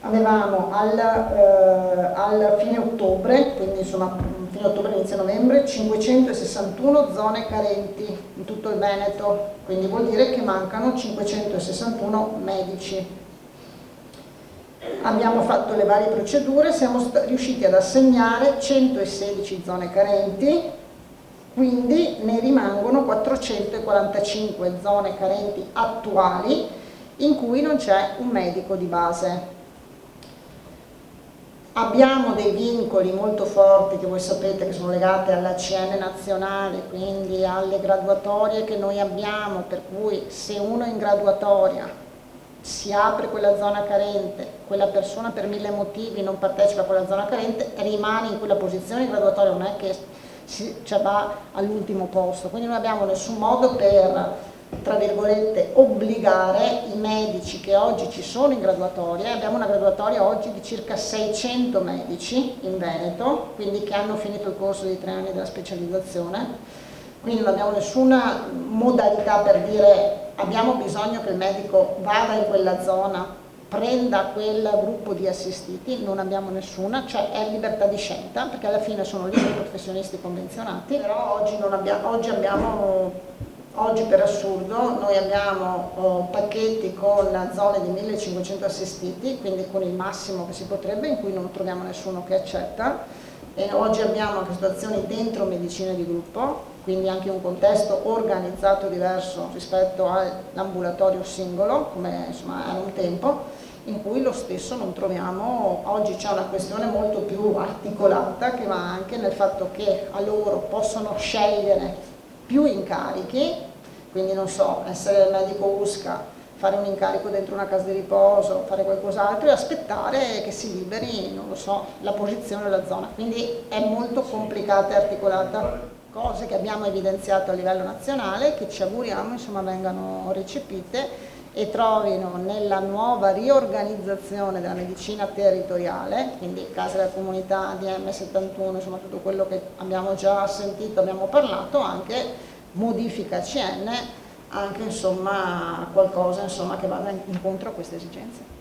avevamo al fine ottobre, quindi insomma fine ottobre inizio novembre, 561 zone carenti in tutto il Veneto, quindi vuol dire che mancano 561 medici. Abbiamo fatto le varie procedure, siamo riusciti ad assegnare 116 zone carenti, quindi ne rimangono 445 zone carenti attuali in cui non c'è un medico di base. Abbiamo dei vincoli molto forti che voi sapete che sono legati all'ACN nazionale, quindi alle graduatorie che noi abbiamo, per cui se uno è in graduatoria si apre quella zona carente, quella persona per 1000 motivi non partecipa a quella zona carente, rimane in quella posizione in graduatoria, non è che va all'ultimo posto, quindi non abbiamo nessun modo per, tra virgolette, obbligare i medici che oggi ci sono in graduatoria. Abbiamo una graduatoria oggi di circa 600 medici in Veneto, quindi che hanno finito il corso di 3 anni della specializzazione, quindi non abbiamo nessuna modalità per dire abbiamo bisogno che il medico vada in quella zona, prenda quel gruppo di assistiti, non abbiamo nessuna, cioè è libertà di scelta, perché alla fine sono liberi professionisti convenzionati, però oggi per assurdo noi abbiamo pacchetti con zone di 1500 assistiti, quindi con il massimo che si potrebbe, in cui non troviamo nessuno che accetta, e oggi abbiamo anche situazioni dentro medicina di gruppo, quindi anche un contesto organizzato diverso rispetto all'ambulatorio singolo, come insomma era un tempo, in cui lo stesso non troviamo. Oggi c'è una questione molto più articolata che va anche nel fatto che a loro possono scegliere più incarichi, quindi non so, essere il medico USCA, fare un incarico dentro una casa di riposo, fare qualcos'altro e aspettare che si liberi, non lo so, la posizione della zona, quindi è molto complicata e articolata. Cose che abbiamo evidenziato a livello nazionale, che ci auguriamo insomma vengano recepite e trovino nella nuova riorganizzazione della medicina territoriale, quindi case della comunità, DM71, insomma tutto quello che abbiamo già sentito, abbiamo parlato, anche modifica CN, anche insomma qualcosa insomma che vada incontro a queste esigenze.